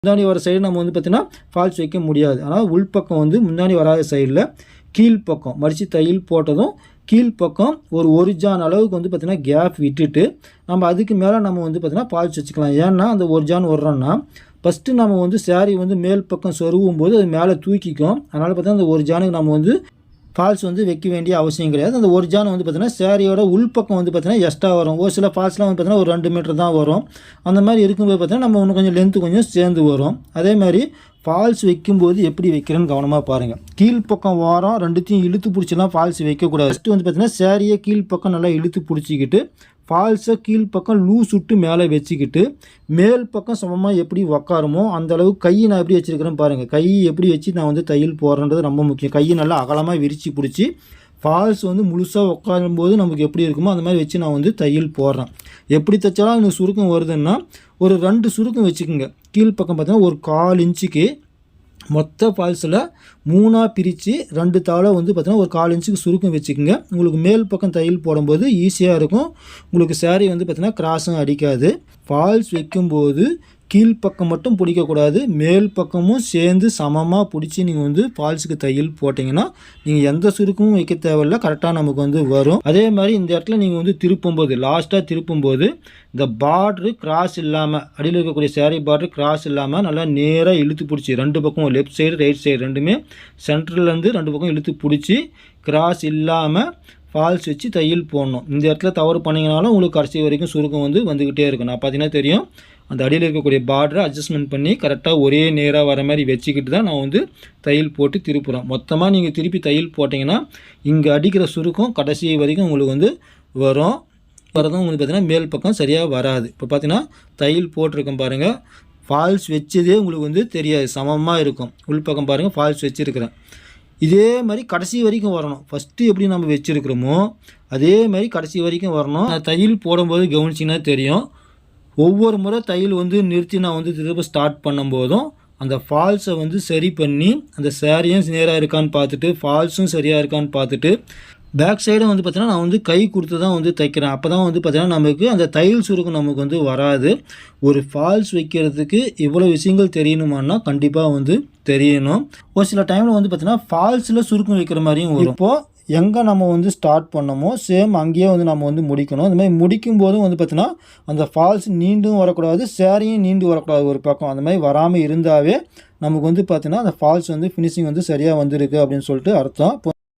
முன்னாடி வர சைடு நம்ம வந்து பார்த்திங்கன்னா ஃபால்ஸ் வைக்க முடியாது. ஆனால் உள்பக்கம் வந்து முன்னாடி வராத சைடில் கீழ்ப்பக்கம் மடித்து தையல் போட்டதும் கீழ்ப்பக்கம் ஒரு ஜான் அளவுக்கு வந்து பார்த்திங்கன்னா கேப் விட்டுட்டு நம்ம அதுக்கு மேலே நம்ம வந்து பார்த்திங்கன்னா ஃபால்ஸ் வச்சுக்கலாம். ஏன்னா அந்த ஒரு ஜான் விட்றோன்னா ஃபஸ்ட்டு நம்ம வந்து சேரீ வந்து மேல் பக்கம் சொருவும் போது அது மேலே தூக்கிக்கும். அதனால் பார்த்தீங்கன்னா அந்த ஒரு ஜானுக்கு நம்ம வந்து ஃபால்ஸ் வந்து வைக்க வேண்டிய அவசியம் கிடையாது. அந்த ஒரு ஜான் வந்து பார்த்திங்கன்னா சேரீயோட உள்பக்கம் வந்து பார்த்திங்கன்னா எக்ஸ்ட்ரா வரும். ஒரு சில ஃபால்ஸ்லாம் வந்து பார்த்திங்கன்னா ஒரு 2 மீட்டர் தான் வரும். அந்த மாதிரி இருக்கும்போது பார்த்திங்கன்னா நம்ம இன்னும் கொஞ்சம் லென்த்து கொஞ்சம் சேர்ந்து வரும். அதே மாதிரி ஃபால்ஸ் வைக்கும்போது எப்படி வைக்கிறேன்னு கவனமாக பாருங்கள். கீழ்ப்பக்கம் வாரம் ரெண்டுத்தையும் இழுத்து பிடிச்சலாம் ஃபால்ஸ் வைக்கக்கூடாது. ஃபஸ்ட்டு வந்து பார்த்திங்கன்னா சேரீயை கீழ்ப்பக்கம் நல்லா இழுத்து பிடிச்சிக்கிட்டு ஃபால்ஸை கீழ்ப்பக்கம் லூஸ் விட்டு மேலே வச்சுக்கிட்டு மேல் பக்கம் சமமாக எப்படி உக்காருமோ அந்தளவுக்கு கையை நான் எப்படி வச்சுருக்கிறேன்னு பாருங்கள். கை எப்படி வச்சு நான் வந்து தையல் போடுறேன்றது ரொம்ப முக்கியம். கையை நல்லா அகலமாக விரித்து பிடிச்சி ஃபால்ஸ் வந்து முழுசாக உட்காரும்போது நமக்கு எப்படி இருக்குமோ அந்த மாதிரி வச்சு நான் வந்து தையல் போடுறேன். எப்படி தைச்சாலும் எனக்கு சுருக்கம் வருதுன்னா ஒரு 2 சுருக்கம் வச்சுக்கோங்க. கீழ்ப்பக்கம் பார்த்தீங்கன்னா ஒரு 1/4 இன்ச்சுக்கு மொத்த ஃபால்ஸில் 3ஆக பிரித்து 2 தாளை வந்து பார்த்திங்கன்னா ஒரு 1/4 இன்ச்சுக்கு சுருக்கம் வச்சுக்கோங்க. உங்களுக்கு மேல் பக்கம் தையல் போடும்போது ஈஸியாக இருக்கும். உங்களுக்கு சேரீ வந்து பார்த்திங்கன்னா கிராஸும் அடிக்காது. ஃபால்ஸ் வைக்கும்போது கீழ்ப்பக்கம் மட்டும் பிடிக்கக்கூடாது, மேல் பக்கமும் சேர்ந்து சமமாக பிடிச்சி நீங்கள் வந்து ஃபால்ஸுக்கு தையல் போட்டிங்கன்னா நீங்கள் எந்த சுருக்கமும் வைக்க தேவையில்லை, கரெக்டாக நமக்கு வந்து வரும். அதே மாதிரி இந்த இடத்துல நீங்கள் வந்து திருப்பும்போது லாஸ்ட்டாக திருப்பும்போது இந்த பார்ட்ரு கிராஸ் இல்லாமல் அடியில் இருக்கக்கூடிய சேரீ பார்ட்ரு கிராஸ் இல்லாமல் நல்லா நேராக இழுத்து பிடிச்சி 2 பக்கம் லெஃப்ட் சைடு ரைட் சைடு ரெண்டுமே சென்டர்லேருந்து 2 பக்கம் இழுத்து பிடிச்சி கிராஸ் இல்லாமல் ஃபால்ஸ் வச்சு தையல் போடணும். இந்த இடத்துல தவறு பண்ணிங்கனாலும் உங்களுக்கு கடைசி வரைக்கும் சுருக்கம் வந்து வந்துக்கிட்டே இருக்கும். நான் பார்த்தீங்கன்னா தெரியும், அந்த அடியில் இருக்கக்கூடிய பார்டரை அட்ஜஸ்ட்மெண்ட் பண்ணி கரெக்டாக ஒரே நேராக வர மாதிரி வச்சுக்கிட்டு தான் நான் வந்து தையல் போட்டு திருப்புறேன். மொத்தமாக நீங்கள் திருப்பி தையல் போட்டிங்கன்னா இங்கே அடிக்கிற சுருக்கம் கடைசி வரைக்கும் உங்களுக்கு வந்து வரதும் உங்களுக்கு பார்த்திங்கன்னா மேல் பக்கம் சரியாக வராது. இப்போ பார்த்தீங்கன்னா தையல் போட்டிருக்கேன் பாருங்கள், ஃபால்ஸ் வச்சதே உங்களுக்கு வந்து தெரியாது, சமமாக இருக்கும். உள்பக்கம் பாருங்கள் ஃபால்ஸ் வச்சுருக்கிறேன். இதே மாதிரி கடைசி வரைக்கும் வரணும். ஃபஸ்ட்டு எப்படி நம்ம வச்சுருக்கிறோமோ அதே மாதிரி கடைசி வரைக்கும் வரணும். தையல் போடும்போது கவனிச்சிங்கன்னா தெரியும், ஒவ்வொரு முறை தையல் வந்து நிறுத்தி நான் வந்து திரும்ப ஸ்டார்ட் பண்ணும்போதும் அந்த ஃபால்ஸை வந்து சரி பண்ணி அந்த சேரீயும் நேராக இருக்கான்னு பார்த்துட்டு ஃபால்ஸும் சரியாக இருக்கான்னு பார்த்துட்டு பேக் சைடும் வந்து பார்த்திங்கன்னா நான் வந்து கை கொடுத்து தான் வந்து தைக்கிறேன். அப்போ தான் வந்து பார்த்திங்கன்னா நமக்கு அந்த தையல் சுருக்கம் நமக்கு வந்து வராது. ஒரு ஃபால்ஸ் வைக்கிறதுக்கு இவ்வளோ விஷயங்கள் தெரியணுமான்னா கண்டிப்பாக வந்து தெரியணும். ஒரு சில டைமில் வந்து பார்த்திங்கன்னா ஃபால்ஸில் சுருக்கம் வைக்கிற மாதிரியும் வரும். இப்போது எங்கே நம்ம வந்து ஸ்டார்ட் பண்ணமோ சேம் அங்கேயே வந்து நம்ம வந்து முடிக்கணும். அந்த மாதிரி முடிக்கும் போதும் வந்து பார்த்திங்கன்னா அந்த ஃபால்ஸ் நீண்டும் வரக்கூடாது, சேரீயும் நீண்டு வரக்கூடாது ஒரு பக்கம். அந்த மாதிரி வராமல் இருந்தாவே நமக்கு வந்து பார்த்திங்கன்னா அந்த ஃபால்ஸ் வந்து ஃபினிஷிங் வந்து சரியாக வந்திருக்கு அப்படின்னு சொல்லிட்டு அர்த்தம். இப்போ